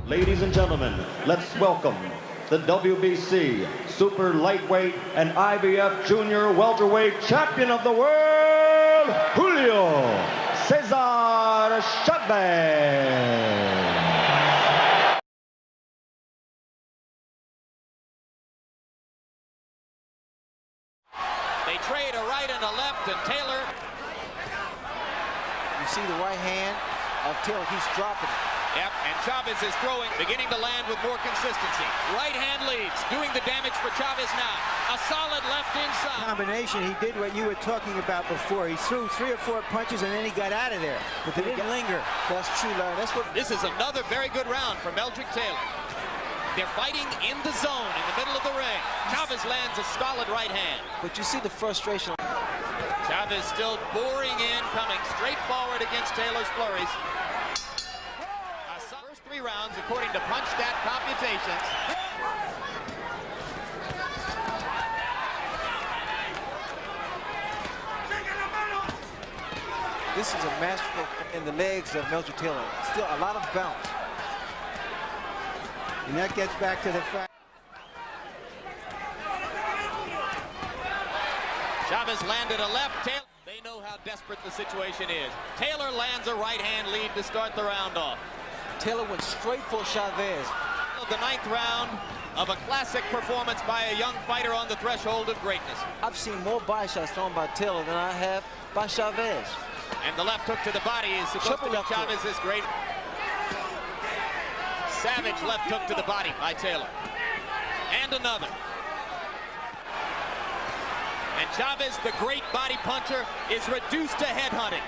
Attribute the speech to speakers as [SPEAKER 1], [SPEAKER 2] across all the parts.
[SPEAKER 1] Ladies and gentlemen, let's welcome the WBC Super Lightweight and IBF Junior Welterweight Champion of the World, Julio Cesar Chavez.
[SPEAKER 2] They trade a right and a left, and Taylor.
[SPEAKER 3] You see the right hand of Taylor, he's dropping it.
[SPEAKER 2] Yep, and Chavez is throwing, beginning to land with more consistency. Right hand leads, doing the damage for Chavez now. A solid left inside.
[SPEAKER 3] Combination, he did what you were talking about before. He threw 3 or 4 punches and then he got out of there. But they didn't linger. That's true, Larry. That's what.
[SPEAKER 2] This is another very good round for Meldrick Taylor. They're fighting in the zone in the middle of the ring. Chavez lands a solid right hand.
[SPEAKER 3] But you see the frustration.
[SPEAKER 2] Chavez still boring in, coming straight forward against Taylor's flurries. First 3 rounds, according to punch stat computations.
[SPEAKER 3] This is a masterful in the legs of Meldrick Taylor. Still a lot of bounce. And that gets back to the fact.
[SPEAKER 2] Chavez landed a left. Taylor. They know how desperate the situation is. Taylor lands a right hand lead to start the round off.
[SPEAKER 3] Taylor went straight for Chavez.
[SPEAKER 2] The 9th round of a classic performance by a young fighter on the threshold of greatness.
[SPEAKER 3] I've seen more body shots thrown by Taylor than I have by Chavez.
[SPEAKER 2] And the left hook to the body is supposed to be Chavez's great. Savage left hook to the body by Taylor. And another. And Chavez, the great body puncher, is reduced to headhunting.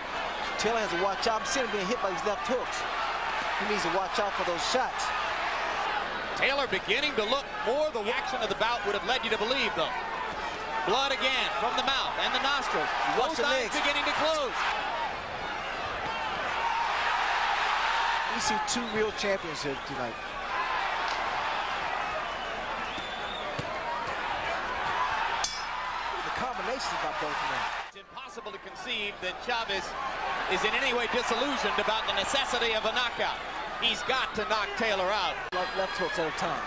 [SPEAKER 3] Taylor has to watch out. I'm seeing him being hit by these left hooks. He needs to watch out for those shots.
[SPEAKER 2] Taylor beginning to look more the action of the bout would have led you to believe, though. Blood again from the mouth and the nostrils. Both eyes beginning to close.
[SPEAKER 3] We see 2 real champions here tonight. The combinations by both men.
[SPEAKER 2] It's impossible to conceive that Chavez is in any way disillusioned about the necessity of a knockout. He's got to knock Taylor out.
[SPEAKER 3] Left hooks at a time.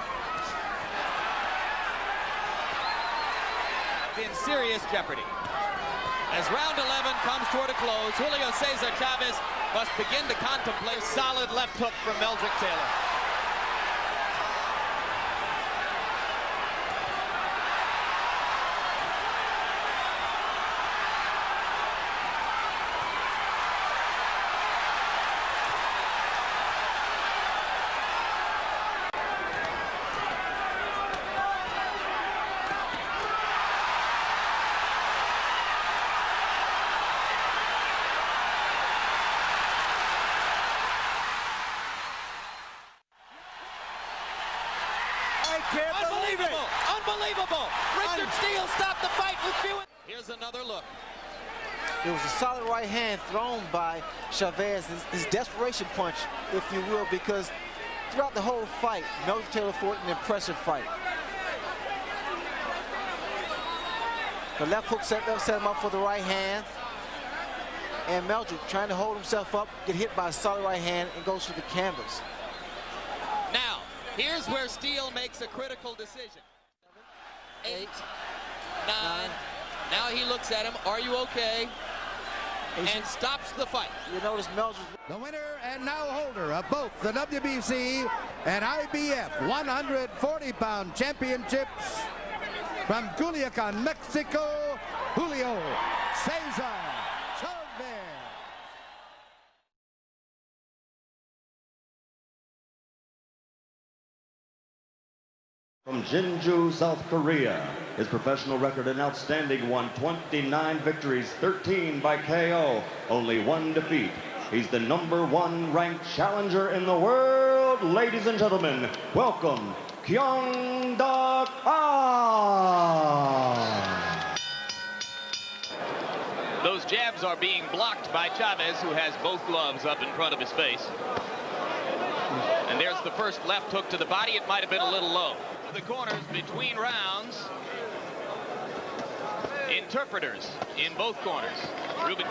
[SPEAKER 2] In serious jeopardy. As round 11 comes toward a close, Julio Cesar Chavez must begin to contemplate a solid left hook from Meldrick Taylor. Unbelievable! Unbelievable! Richard Steele stopped the fight with few. Here's another look.
[SPEAKER 3] It was a solid right hand thrown by Chavez, his desperation punch, if you will, because throughout the whole fight, Meldrick Taylor fought an impressive fight. The left hook set him up for the right hand, and Meldrick trying to hold himself up, get hit by a solid right hand, and goes to the canvas.
[SPEAKER 2] Now, here's where Steele makes a critical decision. 8, 9. Now he looks at him. Are you okay? And stops the fight.
[SPEAKER 3] You notice Meldrick.
[SPEAKER 4] The winner and now holder of both the WBC and IBF 140-pound championships from Culiacan, Mexico, Julio Cesar Chavez.
[SPEAKER 1] From Jinju, South Korea, his professional record an outstanding 129 victories, 13 by KO, only 1 defeat. He's the #1 ranked challenger in the world. Ladies and gentlemen, welcome Kyung-Duk Ah.
[SPEAKER 5] Those jabs are being blocked by Chavez, who has both gloves up in front of his face. And there's the first left hook to the body. It might have been a little low. The corners between rounds. Interpreters in both corners. Ruben.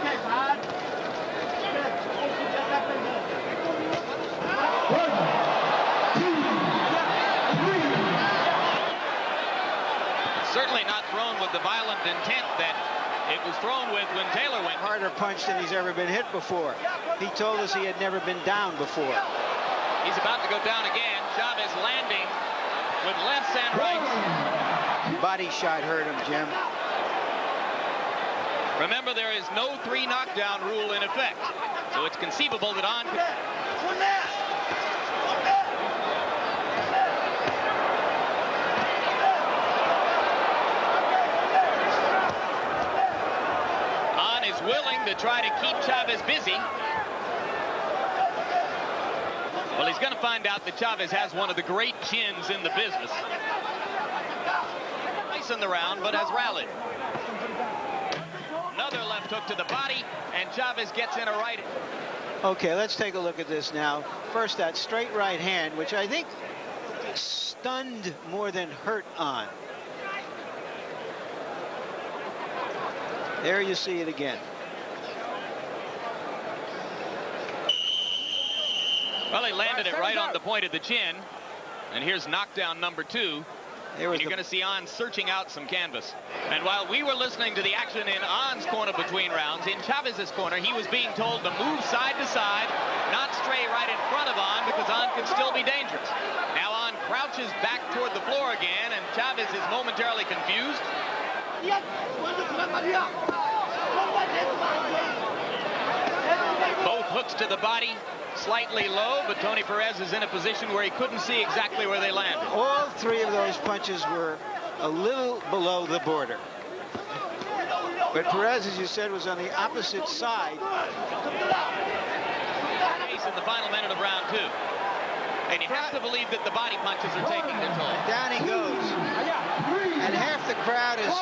[SPEAKER 5] thrown with when Taylor went.
[SPEAKER 3] Harder punch than he's ever been hit before. He told us he had never been down before.
[SPEAKER 5] He's about to go down again. Chavez landing with lefts and rights.
[SPEAKER 3] Body shot hurt him, Jim.
[SPEAKER 5] Remember, there is no 3 knockdown rule in effect, so it's conceivable that On is willing to try to keep Chavez busy. Well, he's going to find out that Chavez has one of the great chins in the business. Nice in the round, but has rallied. Another left hook to the body, and Chavez gets in a right.
[SPEAKER 3] Okay, let's take a look at this now. First, that straight right hand, which I think stunned more than hurt On. There you see it again.
[SPEAKER 5] Well, he landed it right on the point of the chin. And here's knockdown number 2. And you're going to see On searching out some canvas. And while we were listening to the action in On's corner between rounds, in Chavez's corner, he was being told to move side to side, not stray right in front of On, because On could still be dangerous. Now On crouches back toward the floor again, and Chavez is momentarily confused. Both hooks to the body, slightly low, but Tony Perez is in a position where he couldn't see exactly where they landed.
[SPEAKER 3] All 3 of those punches were a little below the border. But Perez, as you said, was on the opposite side.
[SPEAKER 5] Case in the final minute of round 2. And you have to believe that the body punches are taking their toll.
[SPEAKER 3] Down he goes. And half the crowd has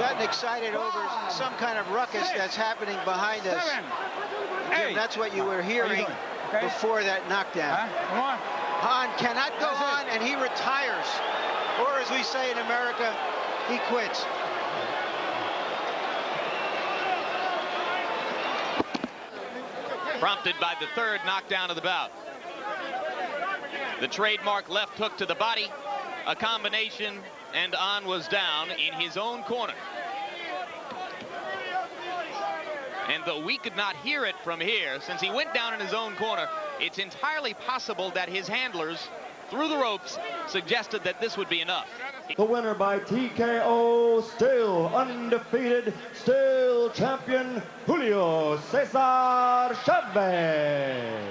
[SPEAKER 3] gotten excited over some kind of ruckus that's happening behind us. Jim, that's what you were hearing before that knockdown. On cannot go on, and he retires. Or as we say in America, he quits.
[SPEAKER 5] Prompted by the 3rd knockdown of the bout. The trademark left hook to the body, a combination, and On was down in his own corner. And though we could not hear it from here, since he went down in his own corner, it's entirely possible that his handlers, through the ropes, suggested that this would be enough.
[SPEAKER 1] The winner by TKO, still undefeated, still champion, Julio Cesar Chavez.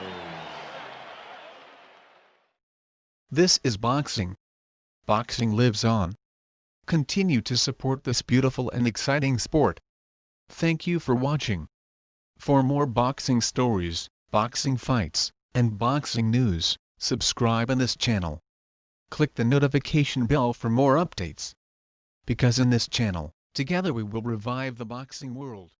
[SPEAKER 6] This is boxing. Boxing lives on. Continue to support this beautiful and exciting sport. Thank you for watching. For more boxing stories, boxing fights, and boxing news, subscribe on this channel. Click the notification bell for more updates. Because in this channel, together we will revive the boxing world.